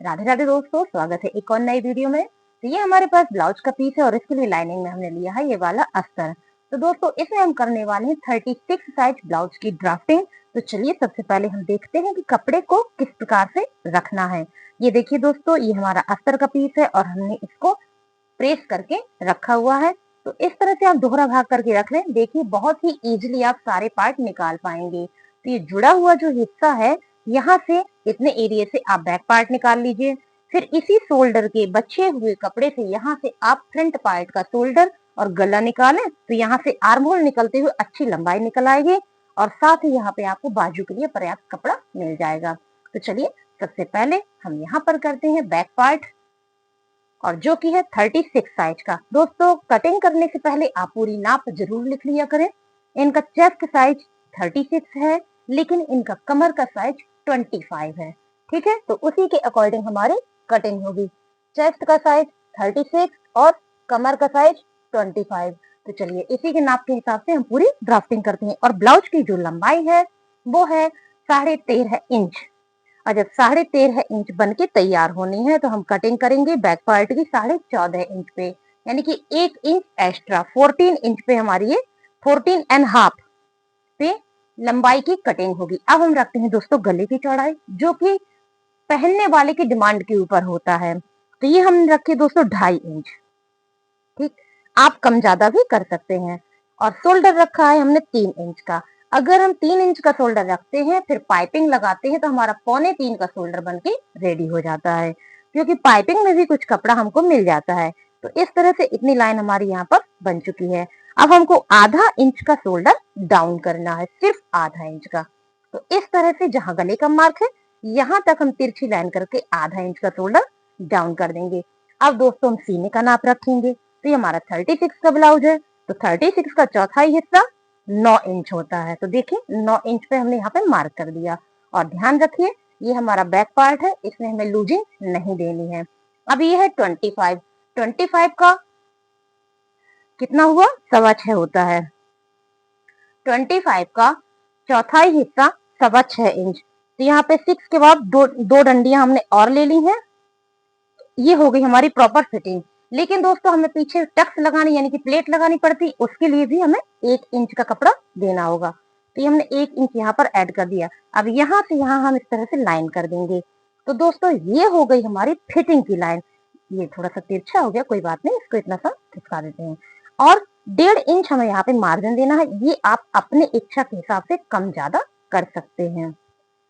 राधे राधे दोस्तों, स्वागत है एक और नई वीडियो में। तो ये हमारे पास ब्लाउज का पीस है और इसके लिए लाइनिंग में हमने लिया है ये वाला अस्तर। तो दोस्तों इसमें हम करने वाले हैं 36 साइज ब्लाउज की ड्राफ्टिंग। तो चलिए सबसे पहले हम देखते हैं कि कपड़े को किस प्रकार से रखना है। ये देखिए दोस्तों, ये हमारा अस्तर का पीस है और हमने इसको प्रेस करके रखा हुआ है। तो इस तरह से आप दोहरा भाग करके रख लें। देखिए बहुत ही इजीली आप सारे पार्ट निकाल पाएंगे। तो ये जुड़ा हुआ जो हिस्सा है, यहाँ से इतने एरिया से आप बैक पार्ट निकाल लीजिए। फिर इसी शोल्डर के बचे हुए कपड़े से यहाँ से आप फ्रंट पार्ट का शोल्डर और गला निकालें। तो यहाँ से आर्म होल निकलते हुए अच्छी लंबाई निकल आएगी और साथ ही यहाँ पे आपको बाजू के लिए पर्याप्त कपड़ा मिल जाएगा। तो चलिए सबसे पहले हम यहाँ पर करते हैं बैक पार्ट, और जो कि है 36 साइज का। दोस्तों कटिंग करने से पहले आप पूरी नाप जरूर लिख लिया करें। इनका चेस्ट साइज 36 है, लेकिन इनका कमर का साइज 25 है। ठीक है, तो उसी के अकॉर्डिंग हमारी कटिंग होगी। चेस्ट का साइज 36 और कमर का साइज 25। तो चलिए इसी के नाप के हिसाब से हम पूरी ड्राफ्टिंग करते हैं। और ब्लाउज की जो लंबाई है वो है 13.5 इंच। और जब 13.5 इंच बन के तैयार होनी है तो हम कटिंग करेंगे बैक पार्ट की 14.5 इंच पे, यानी कि 1 इंच एक्स्ट्रा 14 इंच पे हमारी ये 14.5 पे लंबाई की कटिंग होगी। अब हम रखते हैं दोस्तों गले की चौड़ाई, जो कि पहनने वाले की डिमांड के ऊपर होता है। तो ये हम रखे दोस्तों 2.5 इंच। ठीक, आप कम ज्यादा भी कर सकते हैं। और शोल्डर रखा है हमने 3 इंच का। अगर हम 3 इंच का शोल्डर रखते हैं फिर पाइपिंग लगाते हैं तो हमारा 2.25 का शोल्डर बन के रेडी हो जाता है, क्योंकि पाइपिंग में भी कुछ कपड़ा हमको मिल जाता है। तो इस तरह से इतनी लाइन हमारी यहाँ पर बन चुकी है। अब हमको आधा इंच का शोल्डर डाउन करना है, सिर्फ आधा इंच का। तो इस तरह से जहां गले का मार्क है यहाँ तक हम तिरछी लाइन करके आधा इंच का शोल्डर डाउन कर देंगे। अब दोस्तों हम सीने का नाप रखेंगे। तो ये हमारा 36 का ब्लाउज है, तो 36 का चौथाई हिस्सा 9 इंच होता है। तो देखिए 9 इंच पे हमने यहाँ पे मार्क कर दिया। और ध्यान रखिए ये हमारा बैक पार्ट है, इसमें हमें लूजिंग नहीं देनी है। अब ये है 25 का कितना हुआ, 6.25 होता है। 25 का चौथाई हिस्सा 6.25 इंच। तो यहाँ पे 6 के बाद दो डंडियां हमने और ले ली हैं। ये हो गई हमारी प्रॉपर फिटिंग। लेकिन दोस्तों हमें पीछे टक्स लगानी यानी कि प्लेट लगानी पड़ती, उसके लिए भी हमें 1 इंच का कपड़ा देना होगा। तो ये हमने 1 इंच यहाँ पर ऐड कर दिया। अब यहाँ से यहाँ हम इस तरह से लाइन कर देंगे। तो दोस्तों ये हो गई हमारी फिटिंग की लाइन। ये थोड़ा सा तिरछा हो गया, कोई बात नहीं, इसको इतना सा खिसका देते हैं। और 1.5 इंच हमें यहाँ पे मार्जिन देना है। ये आप अपने इच्छा के हिसाब से कम ज्यादा कर सकते हैं।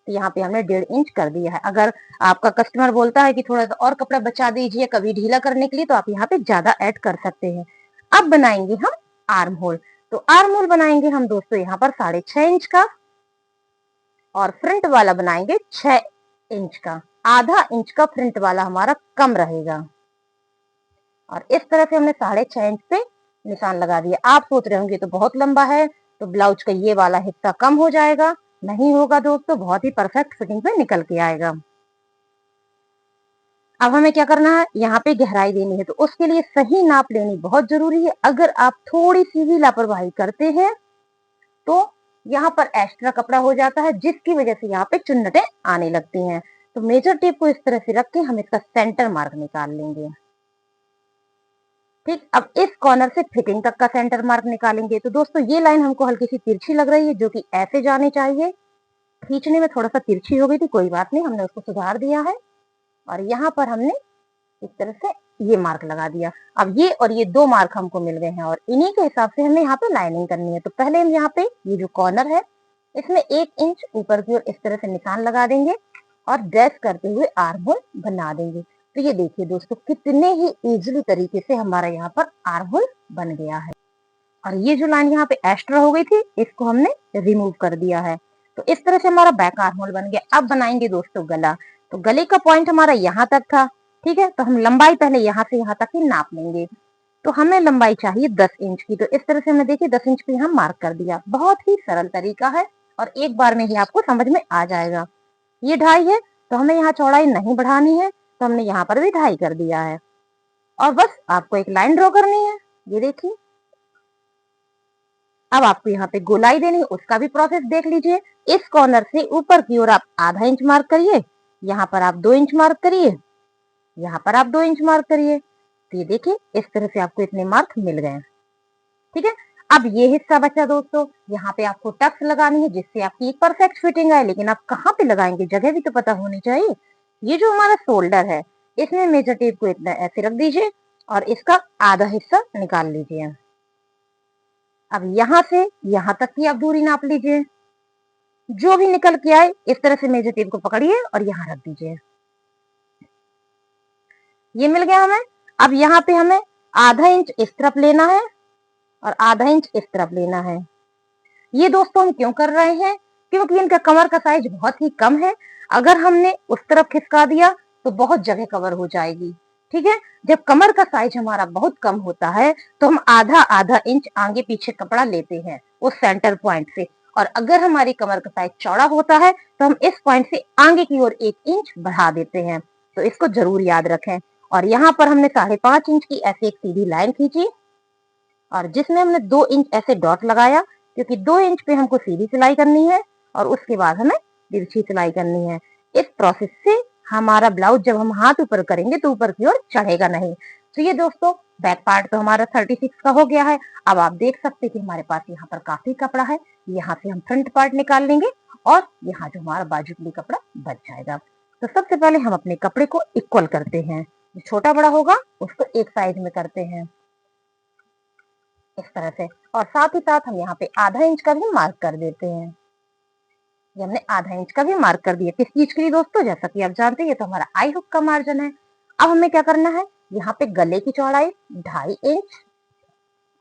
तो यहाँ पे हमने 1.5 इंच कर दिया है। अगर आपका कस्टमर बोलता है कि थोड़ा सा और कपड़ा बचा दीजिए कभी ढीला करने के लिए, तो आप यहाँ पे ज्यादा ऐड कर सकते हैं। अब बनाएंगे हम आर्म होल। तो आर्म होल बनाएंगे हम दोस्तों यहाँ पर 6.5 इंच का, और फ्रंट वाला बनाएंगे 6 इंच का। आधा इंच का फ्रंट वाला हमारा कम रहेगा। और इस तरह से हमने 6.5 इंच पे निशान लगा दिया। आप सोच रहे होंगे तो बहुत लंबा है, तो ब्लाउज का ये वाला हिस्सा कम हो जाएगा। नहीं होगा दोस्तों, बहुत ही परफेक्ट फिटिंग पे निकल के आएगा। अब हमें क्या करना है, यहाँ पे गहराई देनी है, तो उसके लिए सही नाप लेनी बहुत जरूरी है। अगर आप थोड़ी सी भी लापरवाही करते हैं तो यहाँ पर एक्स्ट्रा कपड़ा हो जाता है, जिसकी वजह से यहाँ पे चुन्नटें आने लगती हैं। तो मेजर टेप को इस तरह से रख के हम इसका सेंटर मार्क निकाल लेंगे। ठीक, अब इस कॉर्नर से फिटिंग तक का सेंटर मार्क निकालेंगे। तो दोस्तों ये लाइन हमको हल्की सी तिरछी लग रही है, जो कि ऐसे जानी चाहिए। खींचने में थोड़ा सा तिरछी हो गई थी, कोई बात नहीं, हमने उसको सुधार दिया है। और यहाँ पर हमने इस तरह से ये मार्क लगा दिया। अब ये और ये 2 मार्क हमको मिल गए हैं, और इन्हीं के हिसाब से हमें यहाँ पे लाइनिंग करनी है। तो पहले हम यहाँ पे ये जो कॉर्नर है इसमें 1 इंच ऊपर की ओर इस तरह से निशान लगा देंगे और ड्रेस करते हुए आर्म होल बना देंगे। तो ये देखिए दोस्तों कितने ही इजीली तरीके से हमारा यहाँ पर आर्म होल बन गया है। और ये जो लाइन यहाँ पे एक्स्ट्रा हो गई थी, इसको हमने रिमूव कर दिया है। तो इस तरह से हमारा बैक आर्म होल बन गया। अब बनाएंगे दोस्तों गला। तो गले का पॉइंट हमारा यहाँ तक था, ठीक है। तो हम लंबाई पहले यहाँ से यहाँ तक ही नाप लेंगे। तो हमें लंबाई चाहिए 10 इंच की। तो इस तरह से हमने देखिए 10 इंच पे यहाँ मार्क कर दिया। बहुत ही सरल तरीका है और एक बार में ही आपको समझ में आ जाएगा। ये 2.5 है, तो हमें यहाँ चौड़ाई नहीं बढ़ानी है, तो हमने यहाँ पर भी 2.5 कर दिया है। और बस आपको एक लाइन ड्रॉ करनी है, ये देखिए। अब आपको यहाँ पे गोलाई देनी है, उसका भी प्रोसेस देख लीजिए। इस कॉर्नर से ऊपर की ओर आप आधा इंच मार्क करिए, यहाँ पर आप 2 इंच मार्क करिए, यहाँ पर आप 2 इंच मार्क करिए। तो ये देखिए इस तरह से आपको इतने मार्क मिल गए। ठीक है, अब ये हिस्सा बचा दोस्तों, यहाँ पे आपको टक्स लगानी है जिससे आपकी परफेक्ट फिटिंग आए। लेकिन आप कहाँ पे लगाएंगे, जगह भी तो पता होनी चाहिए। ये जो हमारा शोल्डर है, इसमें मेजर टेप को इतना ऐसे रख दीजिए और इसका आधा हिस्सा निकाल लीजिए। अब यहाँ से यहाँ तक की आप दूरी नाप लीजिए। जो भी निकल के आए इस तरह से मेजर टेप को पकड़िए और यहाँ रख दीजिए। ये मिल गया हमें। अब यहाँ पे हमें आधा इंच इस तरफ लेना है और आधा इंच इस तरफ लेना है। ये दोस्तों हम क्यों कर रहे हैं, क्योंकि इनका कमर का साइज बहुत ही कम है। अगर हमने उस तरफ खिसका दिया तो बहुत जगह कवर हो जाएगी। ठीक है, जब कमर का साइज हमारा बहुत कम होता है तो हम आधा आधा इंच आगे पीछे कपड़ा लेते हैं उस सेंटर पॉइंट से। और अगर हमारी कमर का साइज चौड़ा होता है तो हम इस पॉइंट से आगे की ओर 1 इंच बढ़ा देते हैं। तो इसको जरूर याद रखें। और यहाँ पर हमने 5.5 इंच की ऐसे एक सीधी लाइन खींची और जिसमें हमने 2 इंच ऐसे डॉट लगाया, क्योंकि 2 इंच पे हमको सीधी सिलाई करनी है और उसके बाद हमें तिरछी सिलाई करनी है। इस प्रोसेस से हमारा ब्लाउज जब हम हाथ ऊपर करेंगे तो ऊपर की ओर चढ़ेगा नहीं। तो ये दोस्तों बैक पार्ट तो हमारा 36 का हो गया है। अब आप देख सकते हैं कि हमारे पास यहाँ पर काफी कपड़ा है। यहाँ से हम फ्रंट पार्ट निकाल लेंगे और यहाँ जो हमारा बाजू के लिए कपड़ा बच जाएगा। तो सबसे पहले हम अपने कपड़े को इक्वल करते हैं। जो छोटा बड़ा होगा उसको एक साइड में करते हैं इस तरह से। और साथ ही साथ हम यहाँ पे आधा इंच का भी मार्क कर देते हैं। ये हमने आधा इंच का भी मार्क कर दिया। किस चीज के लिए दोस्तों, जैसा कि आप जानते हैं ये तो हमारा आई हुक का मार्जिन है। अब हमें क्या करना है, यहाँ पे गले की चौड़ाई 2.5 इंच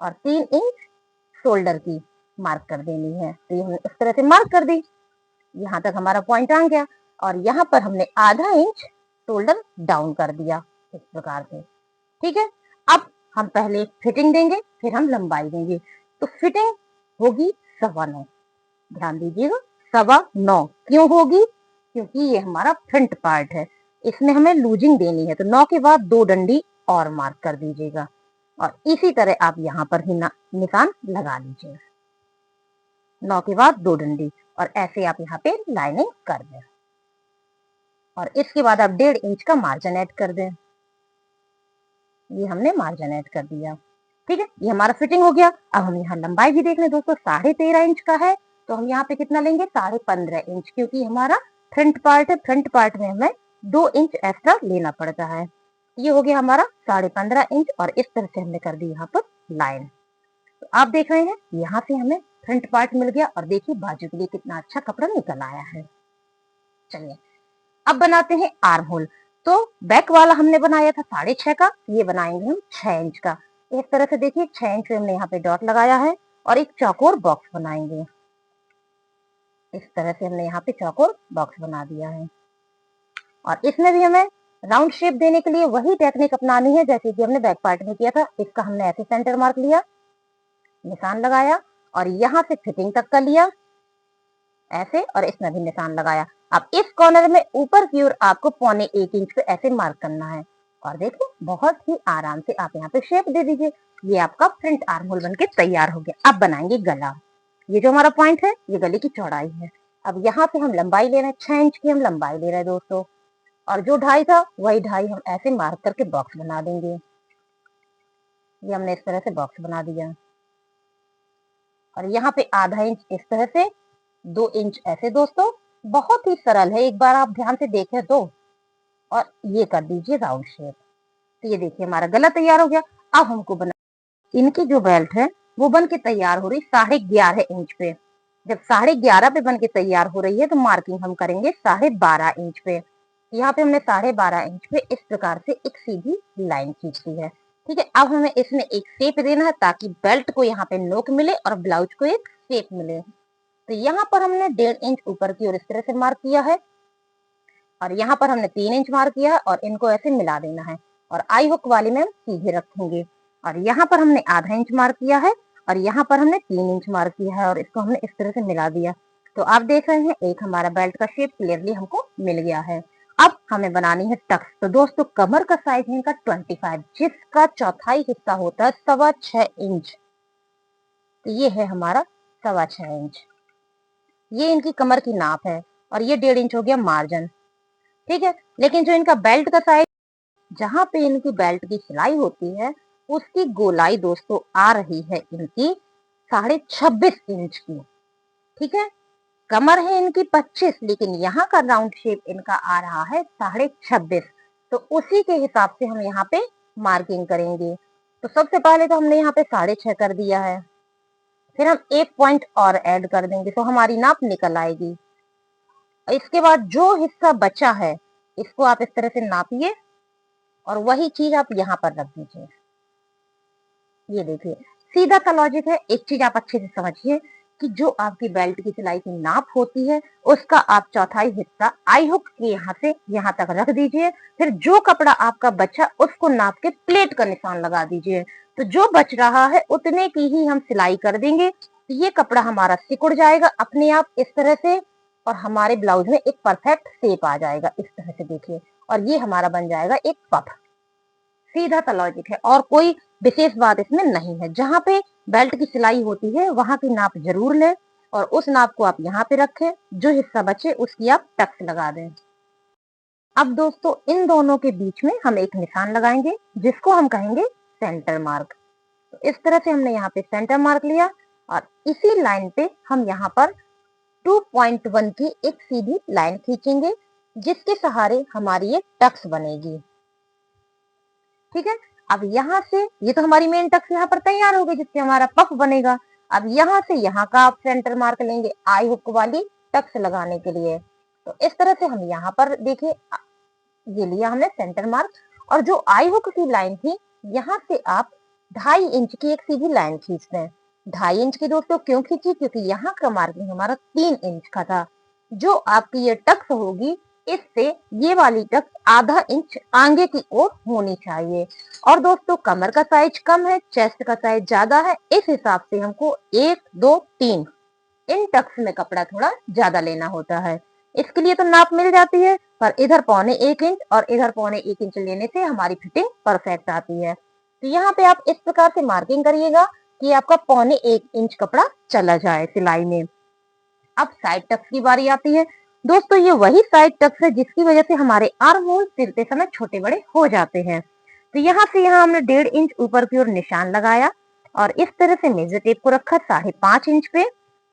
और 3 इंच शोल्डर की मार्क कर देनी है। तो ये हमने इस तरह से मार्क कर दी। यहाँ तक हमारा पॉइंट आ गया और यहाँ पर हमने आधा इंच शोल्डर डाउन कर दिया इस प्रकार से। ठीक है, अब हम पहले फिटिंग देंगे फिर हम लंबाई देंगे। तो फिटिंग होगी 9.25। ध्यान दीजिएगा 9.25 क्यों होगी, क्योंकि ये हमारा फ्रंट पार्ट है, इसमें हमें लूजिंग देनी है। तो 9 के बाद 2 डंडी और मार्क कर दीजिएगा और इसी तरह आप यहाँ पर ही निशान लगा लीजिए। 9 के बाद 2 डंडी और ऐसे आप यहाँ पे लाइनिंग कर दें और इसके बाद आप 1.5 इंच का मार्जिन ऐड कर दें। ये हमने मार्जिन ऐड कर दिया। ठीक है, ये हमारा फिटिंग हो गया। अब हम यहाँ लंबाई भी देख लें दोस्तों। 13.5 इंच का है तो हम यहाँ पे कितना लेंगे, 15.5 इंच, क्योंकि हमारा फ्रंट पार्ट है। फ्रंट पार्ट में हमें 2 इंच एक्स्ट्रा लेना पड़ता है। ये हो गया हमारा 15.5 इंच और इस तरह से हमने कर दी यहाँ पर लाइन। तो आप देख रहे हैं यहाँ से हमें फ्रंट पार्ट मिल गया और देखिए बाजू के लिए कितना अच्छा कपड़ा निकल आया है। चलिए अब बनाते हैं आर्म होल। तो बैक वाला हमने बनाया था 6.5 का, ये बनाएंगे हम 6 इंच का। इस तरह से देखिए 6 इंच पे हमने यहाँ पे डॉट लगाया है और एक चौकोर बॉक्स बनाएंगे। इस तरह से हमने यहाँ पे चौकोर बॉक्स बना दिया है और इसमें भी हमें राउंड शेप देने के लिए वही टेक्निक अपनानी है जैसे कि हमने बैक पार्ट में किया था। इसका हमने ऐसे सेंटर मार्क लिया, निशान लगाया और यहाँ से फिटिंग तक का लिया ऐसे और इसमें भी निशान लगाया। अब इस कॉर्नर में ऊपर की ओर आपको 1.25 इंच पे ऐसे मार्क करना है और देखो बहुत ही आराम से आप यहाँ पे शेप दे दीजिए। ये आपका फ्रंट आर्म होल बनके तैयार हो गया। अब बनाएंगे गला। ये जो हमारा पॉइंट है ये गले की चौड़ाई है। अब यहाँ से हम लंबाई ले रहे हैं, 6 इंच की हम लंबाई ले रहे हैं दोस्तों और जो 2.5 था वही 2.5 हम ऐसे मार्क करके बॉक्स बना देंगे। ये हमने इस तरह से बॉक्स बना दिया और यहाँ पे आधा इंच इस तरह से, 2 इंच ऐसे दोस्तों। बहुत ही सरल है, एक बार आप ध्यान से देखें तो। और ये कर दीजिए राउंड शेप। तो ये देखिए हमारा गला तैयार हो गया। अब हमको बना, इनकी जो बेल्ट है वो बन के तैयार हो रही 11.5 इंच पे। जब 11.5 पे बन के तैयार हो रही है तो मार्किंग हम करेंगे 12.5 इंच पे। यहाँ पे हमने 12.5 इंच पे इस प्रकार से एक सीधी लाइन खींच दी है। ठीक है, अब हमें इसमें एक शेप देना है ताकि बेल्ट को यहाँ पे नोक मिले और ब्लाउज को एक शेप मिले। तो यहाँ पर हमने 1.5 इंच ऊपर की ओर इस तरह से मार्क किया है और यहाँ पर हमने 3 इंच मार्क किया है और इनको ऐसे मिला देना है और आई हुक वाली में हम सीधे रखेंगे। और यहाँ पर हमने आधा इंच मार्क किया है और यहाँ पर हमने 3 इंच मार्क किया है और इसको हमने इस तरह से मिला दिया। तो आप देख रहे हैं एक हमारा बेल्ट का शेप क्लियरली हमको मिल गया है। अब हमें बनानी है टक्स। तो दोस्तों कमर का साइज है इनका 25, जिसका चौथाई हिस्सा होता है 6.25 इंच। तो ये है हमारा 6.25 इंच, ये इनकी कमर की नाप है और ये 1.5 इंच हो गया मार्जिन। ठीक है। लेकिन जो इनका बेल्ट का साइज, जहां पे इनकी बेल्ट की सिलाई होती है, उसकी गोलाई दोस्तों आ रही है इनकी 26.5 इंच की। ठीक है। कमर है इनकी 25, लेकिन यहाँ का राउंड शेप इनका आ रहा है 26.5। तो उसी के हिसाब से हम यहाँ पे मार्किंग करेंगे। तो सबसे पहले तो हमने यहाँ पे 6.5 कर दिया है, फिर हम 1 पॉइंट और ऐड कर देंगे तो हमारी नाप निकल आएगी। इसके बाद जो हिस्सा बचा है इसको आप इस तरह से नापिए और वही चीज आप यहाँ पर रख दीजिए। ये देखिए, सीधा सा लॉजिक है। एक चीज आप अच्छे से समझिए कि जो आपकी बेल्ट की सिलाई की नाप होती है उसका आप चौथाई हिस्सा आई हुक के यहाँ से यहाँ तक रख दीजिए। फिर जो कपड़ा आपका बचा उसको नाप के प्लेट का निशान लगा दीजिए। तो जो बच रहा है उतने की ही हम सिलाई कर देंगे। तो ये कपड़ा हमारा सिकुड़ जाएगा अपने आप इस तरह से, और हमारे ब्लाउज में एक परफेक्ट शेप आ जाएगा इस तरह से। देखिए, और ये हमारा बन जाएगा एक पफ। सीधा सा लॉजिक है और कोई विशेष बात इसमें नहीं है। जहां पे बेल्ट की सिलाई होती है वहां की नाप जरूर लें और उस नाप को आप यहाँ पे रखें। जो हिस्सा बचे उसकी आप टक्स लगा दें। अब दोस्तों इन दोनों के बीच में हम एक निशान लगाएंगे जिसको हम कहेंगे सेंटर मार्क। तो इस तरह से हमने यहाँ पे सेंटर मार्क लिया और इसी लाइन पे हम यहाँ पर 2.1 की एक सीधी लाइन खींचेंगे जिसके सहारे हमारी ये टक्स बनेगी। ठीक है। अब यहाँ से ये तो हमारी मेन टक्स यहाँ पर तैयार हो गई जिससे हमारा पफ बनेगा। अब यहाँ से यहाँ का आप सेंटर मार्क लेंगे आई हुक वाली टक्स लगाने के लिए। तो इस तरह से हम यहाँ पर देखिए, ये लिया हमने सेंटर मार्क, और जो आई हुक की लाइन थी यहाँ से आप 2.5 इंच की एक सीधी लाइन खींचते हैं। 2.5 इंच की दोस्तों क्यों खींची? क्योंकि यहाँ का मार्किंग हमारा 3 इंच का था। जो आपकी ये टक्स होगी इससे ये वाली टक्स आधा इंच आगे की ओर होनी चाहिए। और दोस्तों कमर का साइज कम है, चेस्ट का साइज ज्यादा है, इस हिसाब से हमको 1 2 3 इन टक्स में कपड़ा थोड़ा ज्यादा लेना होता है। इसके लिए तो नाप मिल जाती है, पर इधर 1.25 इंच और इधर 1.25 इंच लेने से हमारी फिटिंग परफेक्ट आती है। तो यहाँ पे आप इस प्रकार से मार्किंग करिएगा कि आपका 1.25 इंच कपड़ा चला जाए सिलाई में। अब साइड टक्स की बारी आती है। दोस्तों ये वही साइड टक्स है जिसकी वजह से हमारे आर्म होल सिलते समय छोटे बड़े हो जाते हैं। तो यहाँ से यहाँ हमने 1.5 इंच ऊपर की ओर निशान लगाया और इस तरह से मेजर टेप को रखा 5.5 इंच पे,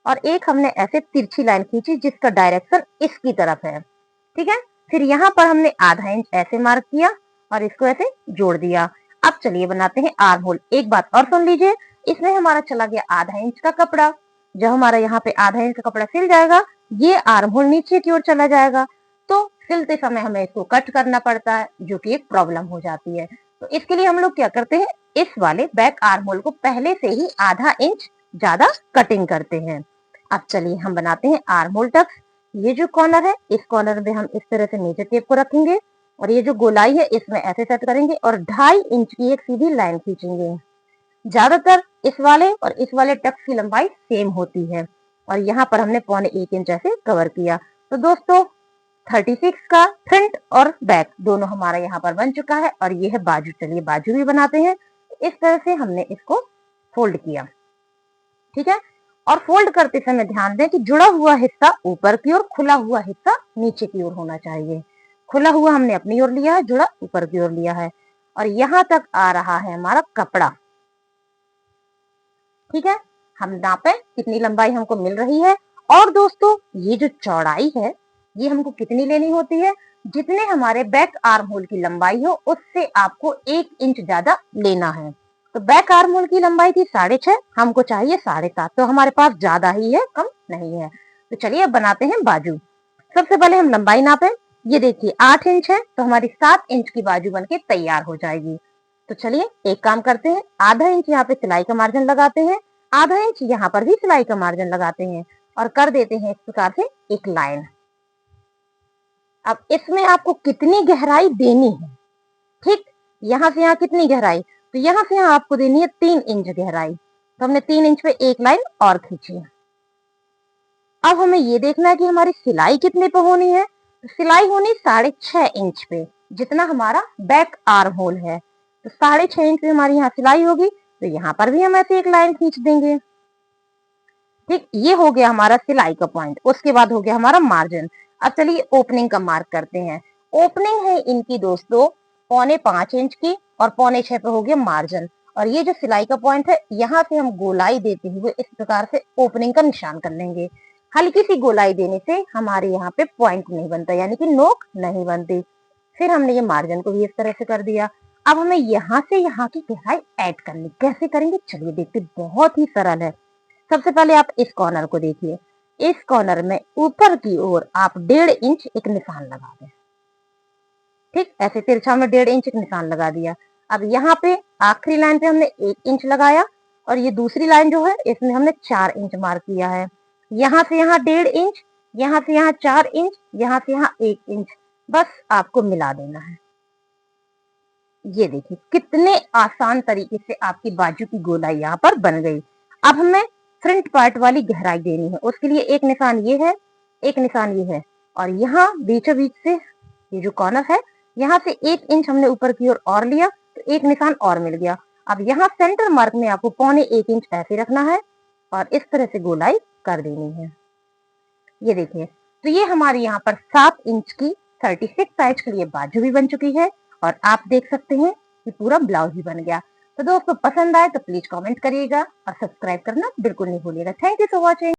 और एक हमने ऐसे तिरछी लाइन खींची जिसका डायरेक्शन इसकी तरफ है। ठीक है। फिर यहाँ पर हमने आधा इंच ऐसे मार्क किया और इसको ऐसे जोड़ दिया। अब चलिए बनाते हैं आर्म होल। एक बात और सुन लीजिए, इसमें हमारा चला गया आधा इंच का कपड़ा। जब हमारा यहाँ पे आधा इंच का कपड़ा सिल जाएगा ये आर्म होल नीचे की ओर चला जाएगा। तो सिलते समय हमें इसको कट करना पड़ता है जो कि एक प्रॉब्लम हो जाती है। तो इसके लिए हम लोग क्या करते हैं, इस वाले बैक आर्म होल को पहले से ही आधा इंच ज्यादा कटिंग करते हैं। अब चलिए हम बनाते हैं आर्म होल टक्स। ये जो कॉर्नर है इस कॉर्नर में हम इस तरह से मेजर टेप को रखेंगे और ये जो गोलाई है इसमें ऐसे सेट करेंगे और 2.5 इंच की एक सीधी लाइन खींचेंगे। ज्यादातर इस वाले और इस वाले टक्स की लंबाई सेम होती है और यहाँ पर हमने 1.25 इंच ऐसे कवर किया। तो दोस्तों 36 का फ्रंट और बैक दोनों हमारा यहाँ पर बन चुका है और ये है बाजू। चलिए बाजू भी बनाते हैं। इस तरह से हमने इसको फोल्ड किया। ठीक है। और फोल्ड करते समय ध्यान दें कि जुड़ा हुआ हिस्सा ऊपर की ओर, खुला हुआ हिस्सा नीचे की ओर होना चाहिए। खुला हुआ हमने अपनी ओर लिया है, जुड़ा ऊपर की ओर लिया है और यहाँ तक आ रहा है हमारा कपड़ा। ठीक है। हम नापे कितनी लंबाई हमको मिल रही है। और दोस्तों ये जो चौड़ाई है ये हमको कितनी लेनी होती है, जितने हमारे बैक आर्म होल की लंबाई हो उससे आपको 1 इंच ज्यादा लेना है। तो बैक आर्म होल की लंबाई थी 6.5, हमको चाहिए 7.5, तो हमारे पास ज्यादा ही है, कम नहीं है। तो चलिए अब बनाते हैं बाजू। सबसे पहले हम लंबाई नापे। ये देखिए 8 इंच है तो हमारी 7 इंच की बाजू बनके तैयार हो जाएगी। तो चलिए एक काम करते हैं, आधा इंच यहाँ पे सिलाई का मार्जिन लगाते हैं, आधा इंच यहाँ पर भी सिलाई का मार्जिन लगाते हैं और कर देते हैं इस प्रकार से एक लाइन। अब इसमें आपको कितनी गहराई देनी है, ठीक, यहाँ से यहाँ कितनी गहराई, तो यहाँ से यहाँ आपको देनी है 3 इंच गहराई। तो हमने 3 इंच पे एक लाइन और खींची। अब हमें ये देखना है कि हमारी सिलाई कितने पे होनी है। तो सिलाई होनी 6.5 इंच पे, जितना हमारा बैक आर्म होल है। तो 6.5 इंच पे हमारी यहाँ सिलाई होगी, तो यहाँ पर भी हम ऐसे एक लाइन खींच देंगे। ठीक, ये हो गया हमारा सिलाई का पॉइंट। उसके बाद हो गया हमारा मार्जिन। अब चलिए ओपनिंग का मार्क करते हैं। ओपनिंग है इनकी दोस्तों 4.25 इंच की और 4.25 पे हो गया मार्जिन। और ये जो सिलाई का पॉइंट है, यहाँ से हम गोलाई देते हुए इस प्रकार से ओपनिंग का निशान कर लेंगे। हल्की सी गोलाई देने से हमारे यहाँ पे पॉइंट नहीं बनता, यानी कि नोक नहीं बनती। फिर हमने ये मार्जिन को भी इस तरह से कर दिया। अब हमें यहाँ से यहाँ की गहराई ऐड करनी, कैसे करेंगे चलिए देखते। बहुत ही सरल है। सबसे पहले आप इस कॉर्नर को देखिए, इस कॉर्नर में ऊपर की ओर आप 1.5 इंच एक निशान लगा दें। ठीक, ऐसे तिरछा में 1.5 इंच एक निशान लगा दिया। अब यहाँ पे आखिरी लाइन पे हमने 1 इंच लगाया और ये दूसरी लाइन जो है इसमें हमने 4 इंच मार्क किया है। यहाँ से यहाँ 1.5 इंच, यहाँ से यहाँ 4 इंच, यहाँ से यहाँ 1 इंच, बस आपको मिला देना है। ये देखिए कितने आसान तरीके से आपकी बाजू की गोलाई यहाँ पर बन गई। अब हमें फ्रंट पार्ट वाली गहराई देनी है। उसके लिए एक निशान ये है, एक निशान ये है, और यहाँ बीचों बीच से ये जो कॉर्नर है, यहाँ से 1 इंच हमने ऊपर की ओर और लिया तो एक निशान और मिल गया। अब यहाँ सेंटर मार्क में आपको 1.25 इंच ऐसे रखना है और इस तरह से गोलाई कर देनी है। ये देखिए, तो ये हमारी यहाँ पर 7 इंच की 36 साइज के लिए बाजू भी बन चुकी है और आप देख सकते हैं कि पूरा ब्लाउज भी बन गया। तो दोस्तों पसंद आए तो प्लीज कमेंट करिएगा और सब्सक्राइब करना बिल्कुल नहीं भूलिएगा। Thank you for watching.